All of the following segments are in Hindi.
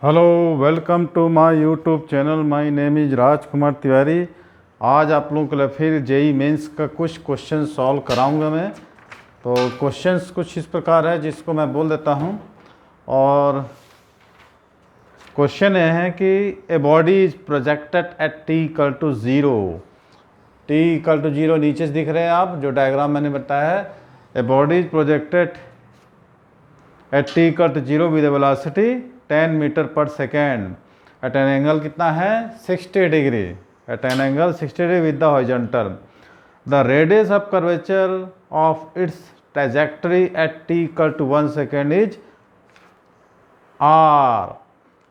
Hello, welcome to my YouTube channel. My name is Rajkumar Tiwari. आज आप लोगों के लिए फिर जेई मेंस का कुछ क्वेश्चन सॉल्व कराऊंगा मैं। तो क्वेश्चंस कुछ इस प्रकार है जिसको मैं बोल देता हूं। और क्वेश्चन ये है कि a body is projected at t equal to zero. T equal to zero नीचे से दिख रहे हैं आप, जो डायग्राम मैंने बताया है। A body is projected at t equal to zero with velocity 10 metre per second at an angle कितना है 60 degree, at an angle 60 degree with the horizontal. The radius of curvature of its trajectory at t equal to 1 second is R.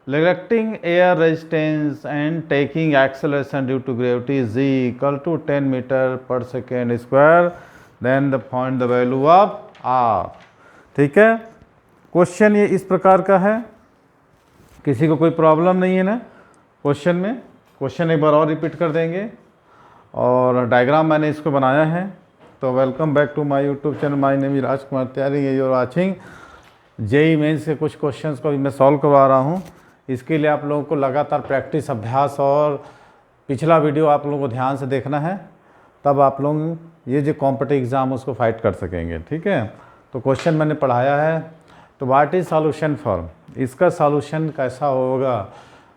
Neglecting air resistance and taking acceleration due to gravity z equal to 10 meter per second square, then the find the value of r। ठीक है, क्वेश्चन ये इस प्रकार का है। किसी को कोई प्रॉब्लम नहीं है ना क्वेश्चन में? क्वेश्चन एक बार और रिपीट कर देंगे और डायग्राम मैंने इसको बनाया है। तो welcome back to my YouTube channel. My name is Rajkumar Tiwari. You are watching JEE Mains के कुछ क्वेश्चंस को भी मैं सॉल्व करवा रहा हूँ। इसके लिए आप लोगों को लगातार प्रैक्टिस, अभ्यास और पिछला वीडियो आप लोगों को ध्यान से देखना है, तब आप लोग ये जो कॉम्पिटिटिव एग्ज़ाम उसको फाइट कर सकेंगे। ठीक है, तो क्वेश्चन मैंने पढ़ाया है। तो व्हाट इज़ सॉल्यूशन फॉर, इसका सॉल्यूशन कैसा होगा?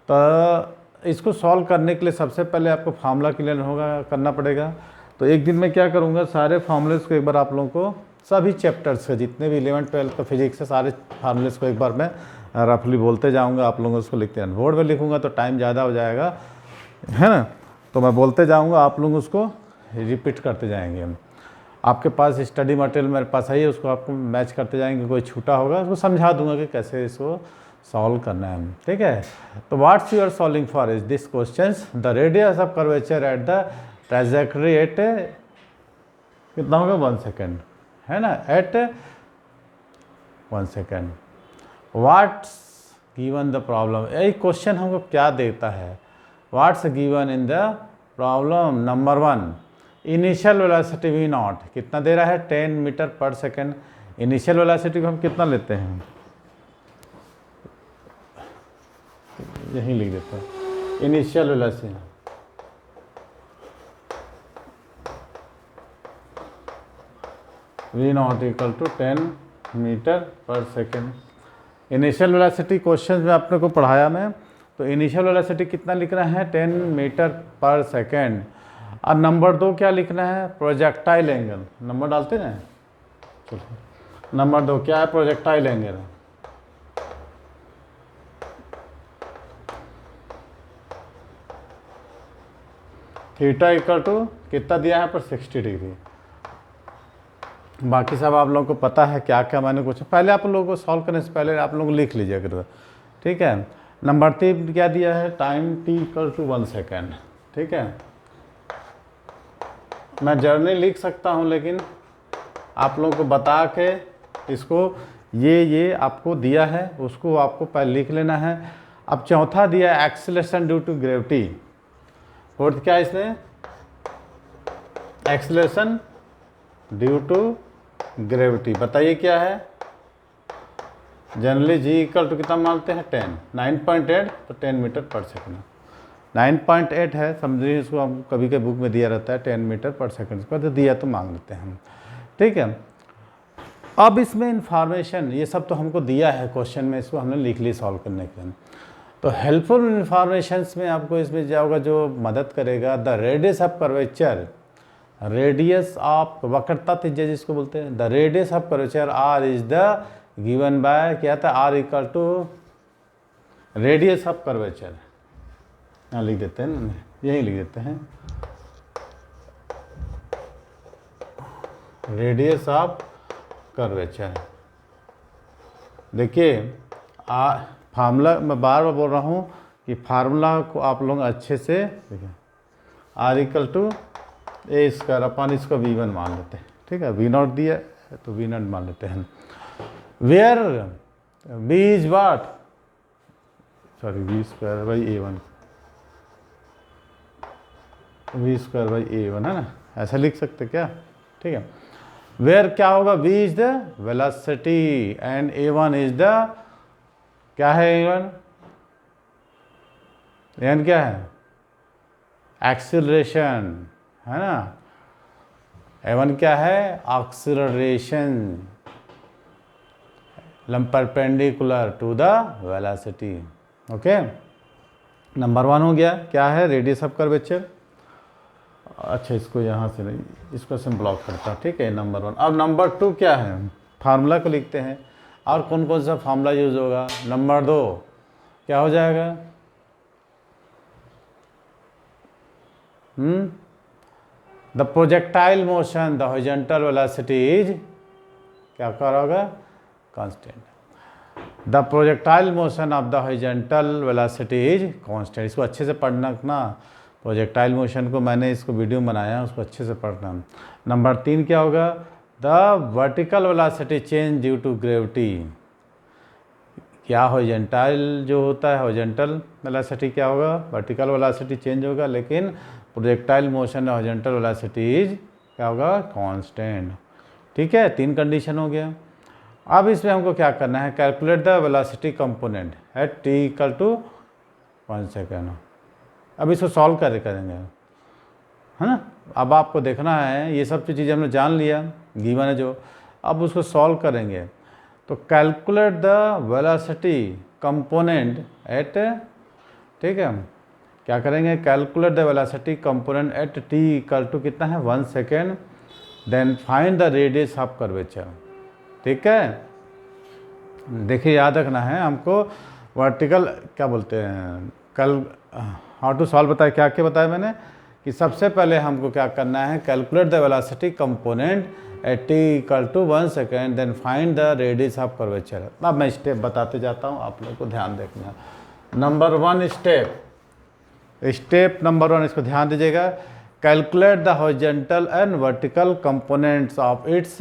तो इसको सॉल्व करने के लिए सबसे पहले आपको फार्मूला क्लियर होगा, करना पड़ेगा। तो एक दिन में क्या करूँगा, सारे फार्मूलेस को एक बार आप लोगों को, सभी चैप्टर्स के जितने भी 11th 12th का फिजिक्स है, सारे फार्मूलेस को एक बार मैं रफली बोलते जाऊंगा। आप लोगों उसको लिखते हैं, बोर्ड में लिखूंगा तो टाइम ज़्यादा हो जाएगा, है ना। तो मैं बोलते जाऊंगा, आप लोग उसको रिपीट करते जाएंगे। हम आपके पास स्टडी मटेरियल मेरे पास है, उसको आपको मैच करते जाएंगे। कोई छूटा होगा उसको समझा दूंगा कि कैसे इसको सॉल्व करना है। ठीक है, तो what's your solving for is this question. The radius of curvature at the trajectory at कितना होगा 1 सेकेंड, है ना, at 1 second. What's given the problem, यही क्वेश्चन हमको क्या देता है। What's given in the problem number 1, initial velocity v naught कितना दे रहा है 10 metre per second. Initial velocity को हम कितना लेते हैं, यहीं लिख देते हैं initial velocity v naught equal to 10 metre per second. Initial velocity question में आपने को पढ़ाया मैं। तो इनिशियल वेलोसिटी कितना लिखना है 10 मीटर पर सेकेंड। और नंबर 2 क्या लिखना है, प्रोजेक्टाइल एंगल। नंबर डालते हैं, चलो नंबर 2 क्या है, projectile angle. Theta equal to कितना दिया है पर 60 डिग्री। बाकी सब आप लोगों को पता है क्या क्या मैंने कुछ पहले आप लोगों को सॉल्व करने से पहले आप लोग लिख लीजिए अगर। ठीक है, नंबर 3 क्या दिया है, time t equal to 1 second. ठीक है, मैं जर्नी लिख सकता हूँ, लेकिन आप लोगों को बता के इसको ये आपको दिया है उसको आपको पहले लिख लेना है। अब चौथा दिया है acceleration due to gravity. Fourth क्या है इसमें, एक्सीलरेशन ड्यू टू ग्रेविटी। बताइए क्या है। जनरली जी इक्वल टू कितना मानते हैं 10, 9.8 तो 10 मीटर पर सेकेंड। 9.8 है, समझिए इसको। हम कभी के बुक में दिया रहता है 10 मीटर पर सेकेंड, इसको तो दिया तो मांग लेते हैं हम। ठीक है, अब इसमें इंफॉर्मेशन ये सब तो हमको दिया है क्वेश्चन में, इसको हमने लिख ली सॉल्व करने के लिए। तो हेल्पफुल इंफॉर्मेशन में आपको इसमें जाओगा जो मदद करेगा। The radius of curvature, radius of वक्रता त्रिज्या जिसको बोलते हैं, the radius of curvature R is the given by क्या था, R equal to radius of curvature. यहाँ लिख देते हैं ना, यही लिख देते हैं रेडियस ऑफ कर्वेचर। देखिए फार्मूला मैं बार बार बोल रहा हूँ कि फार्मूला को आप लोग अच्छे से देखिए, R equal to a square अपन इसको V1 मान लेते हैं। ठीक है, V0 दिया है तो V0 मान लेते हैं। Where B is what, sorry V square by A1, V square by A1 है ना, ऐसा लिख सकते क्या। ठीक है, वेयर क्या होगा, V is the velocity and A1 is the क्या है A1 एन क्या है, एक्सीलरेशन, है ना। एवन क्या है, acceleration perpendicular to the velocity. Okay, number 1 हो गया, क्या है, रेडियस ऑफ कर्वेचर। अच्छा, इसको यहाँ से नहीं, इस क्वेश्चन ब्लॉक करता, ठीक है, नंबर 1। अब नंबर 2 क्या है, फार्मूला को लिखते हैं, और कौन कौन सा फार्मूला यूज होगा। नंबर 2 क्या हो जाएगा, the projectile motion the horizontal velocity is, क्या करोगा, constant. The projectile motion of the horizontal velocity is constant. इसको अच्छे से पढ़ना ना, प्रोजेक्टाइल मोशन को मैंने इसको वीडियो बनाया, उसको अच्छे से पढ़ना। नंबर 3 क्या होगा, the vertical velocity change due to gravity. क्या हॉरिजॉन्टल जो होता है, हॉरिजॉन्टल वेलोसिटी क्या होगा, वर्टिकल वेलोसिटी चेंज होगा, लेकिन projectile motion horizontal velocity is क्या होगा, कांस्टेंट। ठीक है, 3 कंडीशन हो गया। अब इसमें हमको क्या करना है, calculate the velocity component at t equal to 1 second. अब इसको सॉल्व करेंगे, है ना। अब आपको देखना है, ये सब चीज़ें हमने जान लिया, गिवन है जो, अब उसको सॉल्व करेंगे। तो calculate the velocity component at, ठीक है, क्या करेंगे, calculate the velocity component at t equal to कितना है, 1 second, then find the radius of curvature. ठीक है, देखिए याद रखना है हमको, वर्टिकल क्या बोलते हैं, कल हाउ टू सॉल्व बताया, क्या क्या बताया मैंने, कि सबसे पहले हमको क्या करना है, calculate the velocity component at t equal to 1 second, then find the radius of curvature. अब मैं स्टेप बताते जाता हूँ, आप लोग को ध्यान देखना। नंबर 1 स्टेप नंबर 1, इसको ध्यान दीजिएगा, calculate the horizontal and vertical components of its,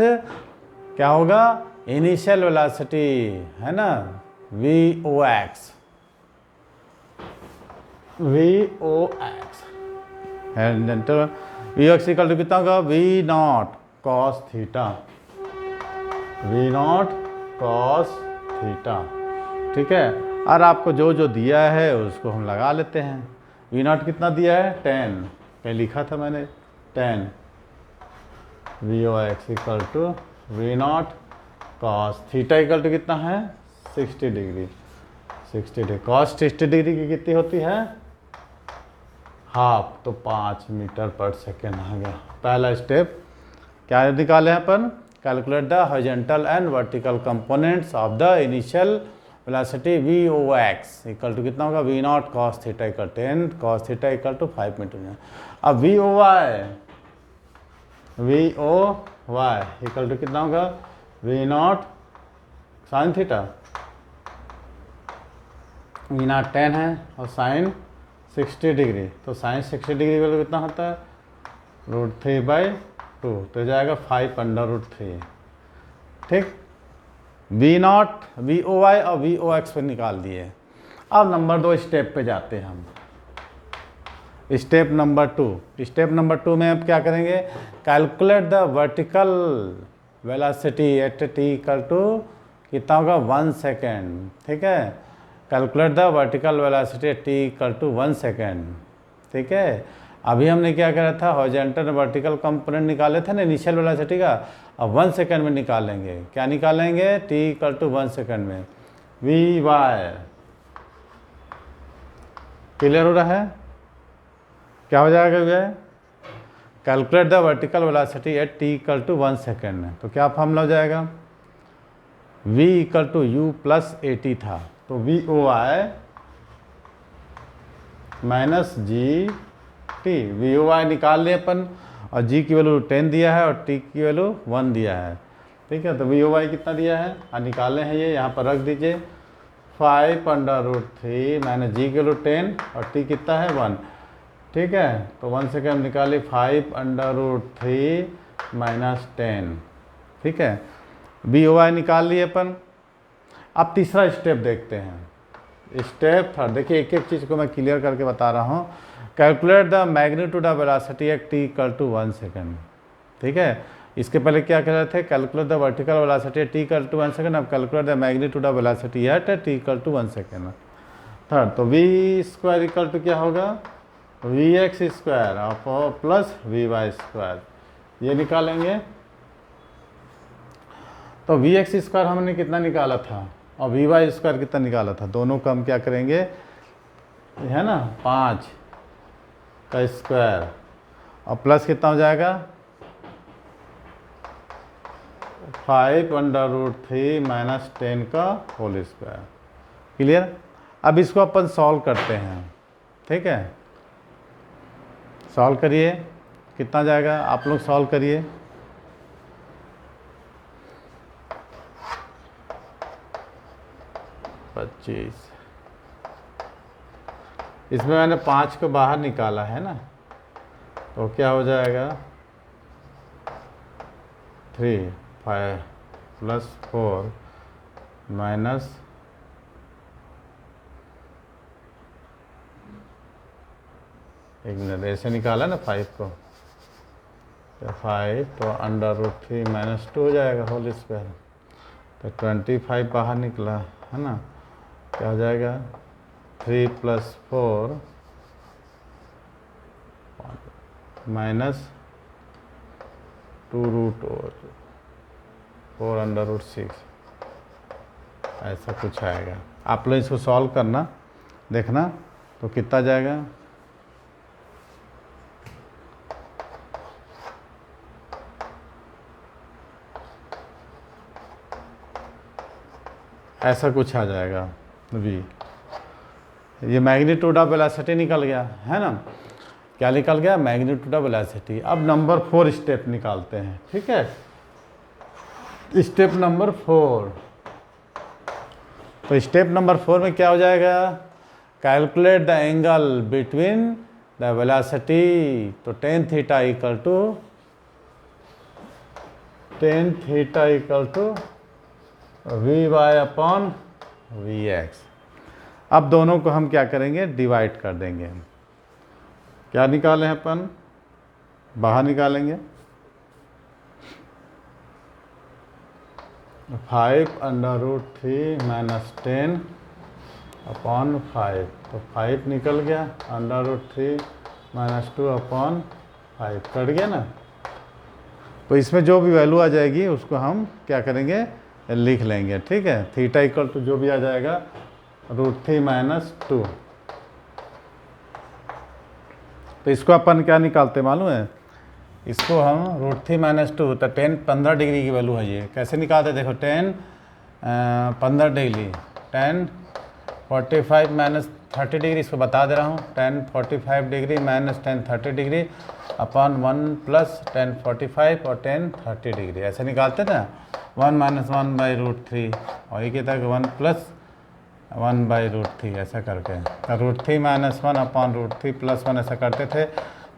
क्या होगा, इनिशियल वेलोसिटी, है ना, VOX VOX इक्वल टू कितना होगा, V0 cos theta, V0 cos theta. ठीक है, और आपको जो जो दिया है उसको हम लगा लेते हैं। V0 कितना दिया है, 10, कहीं लिखा था मैंने 10, VOX equal to V0 cos theta equal to कितना है, 60 डिग्री। 60 डिग्री cos 60 डिग्री की कितनी होती है, हाफ, तो 5 मीटर पर सेकेंड आ गया। पहला स्टेप क्या निकाले हैं अपन, calculate the horizontal and vertical components of the initial velocity VOX equal to कितना होगा, V0 cos theta equal 10 cos theta equal to 5 metre. अब VOY इक्वल टू कितना होगा, V0 sin थीटा, V0 10 है और sin 60 डिग्री, तो sin 60 डिग्री का कितना होता है, √3/2, तो जाएगा 5/√3। ठीक, V0 VOY और VOX पे निकाल दिए। अब नंबर 2 स्टेप पे जाते हैं हम, स्टेप नंबर 2 में अब क्या करेंगे, calculate the vertical velocity at t equal to कितना होगा, 1 सेकेंड। ठीक है, calculate the vertical velocity at t equal to 1 second. ठीक है, अभी हमने क्या करा था, हॉरिजॉन्टल वर्टिकल कंपोनेंट निकाले थे ना इनिशियल वेलोसिटी का, अब 1 सेकेंड में निकालेंगे। क्या निकालेंगे, t इक्वल टू 1 सेकेंड में VY। क्लियर हो रहा है, क्या हो जाएगा भैया, calculate the vertical velocity at t equal to 1 second में, तो क्या फॉर्मूला हो जाएगा, V equal to U plus AT था, तो VOY माइनस GT, VOY निकाल लिए अपन, और G की वैल्यू 10 दिया है और T की वैल्यू 1 दिया है। ठीक है, तो VOY कितना दिया है, निकालने हैं ये, यहाँ पर रख दीजिए, 5/√3 माइनस G की वैल्यू 10 और T कितना है, 1। ठीक है, तो 1 सेकेंड निकालिए, 5/√3 माइनस 10। ठीक है, VOY निकाल लिए अपन। अब तीसरा स्टेप देखते हैं, स्टेप 3। देखिए एक एक चीज़ को मैं क्लियर करके बता रहा हूँ। Calculate the magnitude of velocity at t equal to 1 second. ठीक है, इसके पहले क्या कर रहे थे, calculate the vertical velocity at t equal to 1 second. अब calculate the magnitude of velocity at t equal to 1 second. Third, तो वी स्क्वायर इक्वल टू क्या होगा, V X square plus V Y square, ये निकालेंगे। तो वी एक्स स्क्वायर हमने कितना निकाला था और वी वाई स्क्वायर कितना निकाला था, दोनों का हम क्या करेंगे, है ना 5 का स्क्वायर और प्लस कितना हो जाएगा 5√3 माइनस 10 का होल स्क्वायर। क्लियर। अब इसको अपन सॉल्व करते हैं, ठीक है, सॉल्व करिए, कितना जाएगा आप लोग सॉल्व करिए। पच्चीस, इसमें मैंने 5 को बाहर निकाला है ना, तो क्या हो जाएगा 3 5 प्लस 4 माइनस 1 मिनट ऐसे निकाला ना 5 को, तो 5 तो √3 माइनस 2 हो जाएगा होल स्क्वायर, तो 25 बाहर निकला है ना, क्या हो जाएगा 3 प्लस 4 माइनस 2√4 √6, ऐसा कुछ आएगा। आप लोग इसको सॉल्व करना, देखना तो कितना जाएगा, ऐसा कुछ आ जाएगा वी। ये मैग्नीट्यूड ऑफ वेलोसिटी निकल गया है ना, क्या निकल गया, मैग्नीट्यूड ऑफ वेलोसिटी। अब नंबर 4 स्टेप निकालते हैं, ठीक है, स्टेप नंबर 4। तो स्टेप नंबर 4 में क्या हो जाएगा, calculate the angle between the velocity, तो tan theta equal to v y upon v x. अब दोनों को हम क्या करेंगे, डिवाइड कर देंगे। क्या निकालें अपन, बाहर निकालेंगे 5√3 माइनस 10 अपॉन 5, तो 5 निकल गया, √3 माइनस 2 अपॉन 5 कट गया ना। तो इसमें जो भी वैल्यू आ जाएगी उसको हम क्या करेंगे, लिख लेंगे, ठीक है। थीटा इक्वल टू जो भी आ जाएगा √3 माइनस 2। तो इसको अपन क्या निकालते मालूम है, इसको हम √3 माइनस 2, तो 15 डिग्री की वैल्यू है। ये कैसे निकालते, देखो 15 डिग्री, 45 माइनस 30 डिग्री, इसको बता दे रहा हूँ, 45 degree minus 30 degree upon 1 plus 45 और 30 डिग्री, ऐसे निकालते ना, 1 माइनस 1 बाई √3 और ये कहता है कि 1 प्लस 1 बाई √3, ऐसा करके √3 माइनस 1 अपॉन √3 प्लस 1 ऐसा करते थे।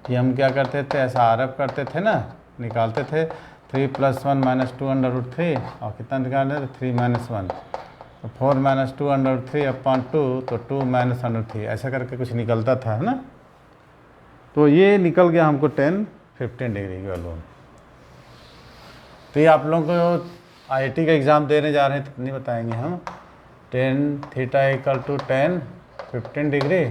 कि हम क्या करते थे, ऐसा आरएफ करते थे ना, निकालते थे 3 प्लस 1 माइनस 2 √3 और कितना निकालते थे 3 माइनस 1, तो 4 माइनस 2 √3 अपॉन 2, तो 2 माइनस √3, ऐसा करके कुछ निकलता था, है ना। तो ये निकल गया हमको 15 डिग्री की वैल्यू। तो ये आप लोगों को IIT का एग्ज़ाम देने जा रहे हैं तो नहीं बताएंगे हम, tan theta equal to 15 degree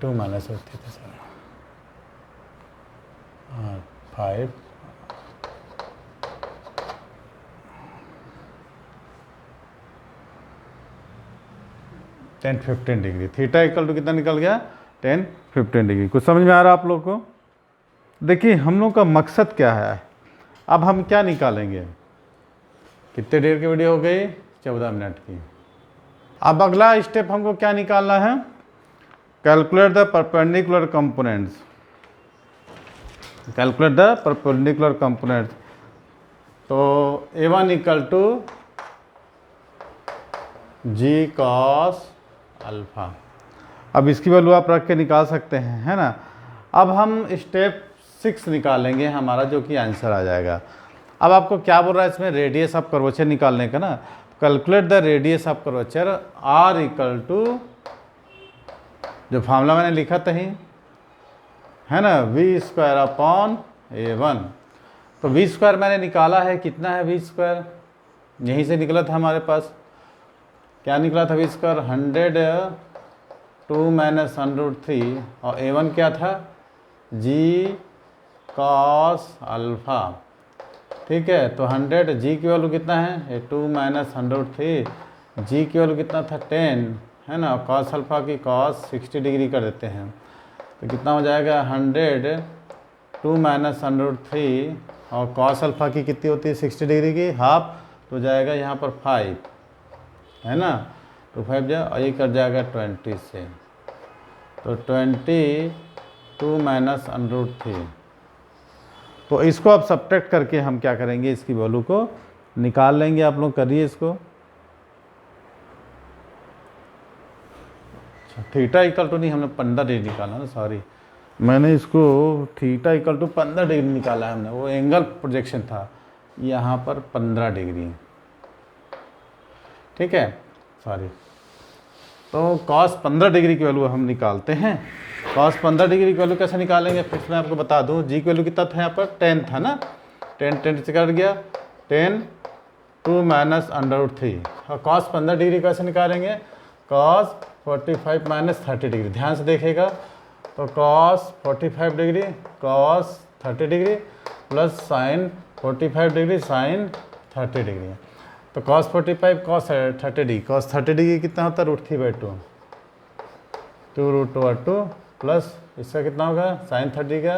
2 minus होती थी sir, 5 10-15 degree, theta equal to कितना निकल गया 10-15 डिग्री। कुछ समझ में आ रहा है आप लोग को। देखिए हम लोग का मकसद क्या है, अब हम क्या निकालेंगे, कितने देर की वीडियो हो गई, 14 मिनट की। अब अगला स्टेप हमको क्या निकालना है, calculate the perpendicular components, calculate the perpendicular components. तो A1 equal to g cos alpha, अब इसकी वैल्यू आप रख के निकाल सकते हैं, है ना। अब हम स्टेप 6 निकालेंगे हमारा, जो कि आंसर आ जाएगा। अब आपको क्या बोल रहा है इसमें, रेडियस ऑफ कर्वेचर निकालने का ना। Calculate the radius of curvature R equal to, जो फार्मूला मैंने लिखा था ही, है ना, वी स्क्वायर अपॉन A1। तो वी स्क्वायर मैंने निकाला है, कितना है वी स्क्वायर, यहीं से निकला था हमारे पास, क्या निकला था स्क्वायर 100 2 माइनस √3 और A1 क्या था जी कॉस अल्फ़ा। ठीक है, तो 100 जी की वैल्यू कितना है 2 माइनस √3, जी की वैल्यू कितना था 10 है ना, कॉस अल्फ़ा की कॉस 60 डिग्री कर देते हैं तो कितना हो जाएगा 100 2 माइनस √3 और कॉस अल्फ़ा की कितनी होती है 60 डिग्री की हाफ, तो जाएगा यहाँ पर 5 है ना, तो 5 जाए और ये कट जाएगा 20 से, तो 2 माइनस √3। तो इसको अब सब्ट्रैक्ट करके हम क्या करेंगे, इसकी वैल्यू को निकाल लेंगे। आप लोग करिए इसको। थीटा इक्वल टू नहीं, हमने 15 डिग्री निकाला ना, सॉरी मैंने इसको थीटा इक्वल टू 15 डिग्री निकाला है हमने, वो एंगल प्रोजेक्शन था यहाँ पर 15 डिग्री। ठीक है, सॉरी, तो cos 15 डिग्री की वैल्यू हम निकालते हैं। cos 15 डिग्री की वैल्यू कैसे निकालेंगे, फिर मैं आपको बता दूं। जी की वैल्यू कितना था यहाँ पर 10 था ना, 10 से कट गया 10 2 माइनस √3 और cos 15 डिग्री कैसे निकालेंगे, cos 45 माइनस 30 डिग्री। ध्यान से देखिएगा, तो cos 45 degree cos 30 degree plus sign 45 degree sine 30 degree, तो cos 45 cos 30 degree, cos 30 degree कितना होता है √3/2, 2√2 प्लस इसका कितना होगा साइन 30 का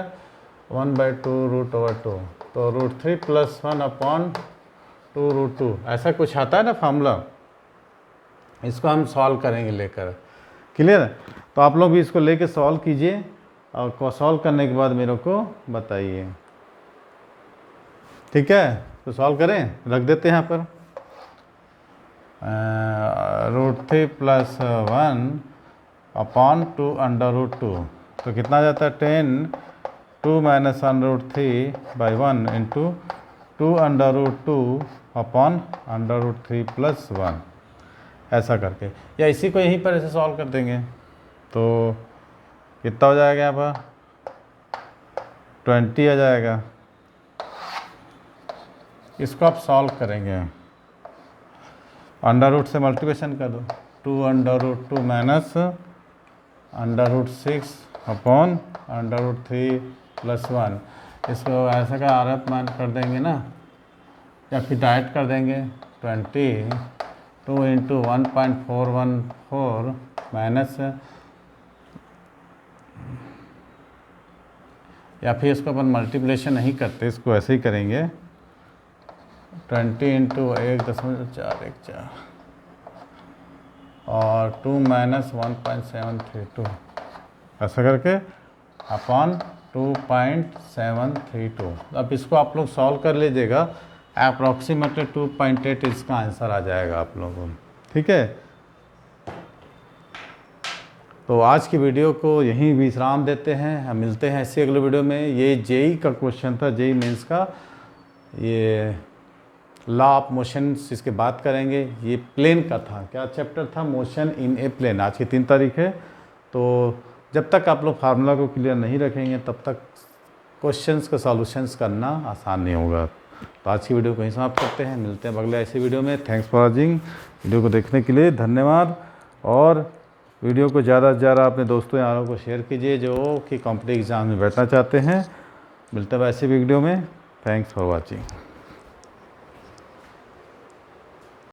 1/2 √2, तो √3 प्लस 1/2√2 ऐसा कुछ आता है ना फार्मूला। इसको हम सॉल्व करेंगे लेकर, क्लियर है। तो आप लोग भी इसको लेके सॉल्व कीजिए और सॉल्व करने के बाद मेरे को बताइए। ठीक है, तो सॉल्व करें, रख देते हैं यहाँ पर √3 प्लस 1/2 तो कितना आ जाता है 10 2 माइनस √3/1 इंटू 2/2/√3 प्लस 1, ऐसा करके, या इसी को यहीं पर ऐसे सॉल्व कर देंगे तो कितना हो जाएगा यहाँ पर 20 आ जाएगा। इसको आप सॉल्व करेंगे, अंडर रूट से मल्टीप्लिकेशन कर दो, 2/2 माइनस √6/√3 प्लस 1, इसको ऐसा का RF मान कर देंगे ना, या फिर डायरेक्ट कर देंगे 22 इंटू 1.414 माइनस, या फिर इसको अपन मल्टीप्लिकेशन नहीं करते, इसको ऐसे ही करेंगे 20 इंटू 1.414 और 2 माइनस 1.732 ऐसा करके अपॉन 2.732। अब इसको आप लोग सॉल्व कर लीजिएगा, अप्रॉक्सीमेटली 2.8 इसका आंसर आ जाएगा आप लोगों को। ठीक है, तो आज की वीडियो को यहीं विश्राम देते हैं, हम मिलते हैं ऐसे अगले वीडियो में। ये जेई का क्वेश्चन था, जेई मेंस का, ये लॉ ऑफ मोशन इसके बात करेंगे। ये प्लेन का था, क्या चैप्टर था, मोशन इन ए प्लेन। आज की 3 तारीख है, तो जब तक आप लोग फार्मूला को क्लियर नहीं रखेंगे तब तक क्वेश्चंस का सॉल्यूशंस करना आसान नहीं होगा। तो आज की वीडियो को यहीं समाप्त करते हैं, मिलते हैं अगले ऐसे वीडियो में। थैंक्स फॉर वॉचिंग, वीडियो को देखने के लिए धन्यवाद, और वीडियो को ज़्यादा से ज़्यादा अपने दोस्तों यारों को शेयर कीजिए जो कि कॉम्पिटिटिव एग्ज़ाम में बैठना चाहते हैं। मिलते हैं ऐसे वीडियो में। Thanks for watching.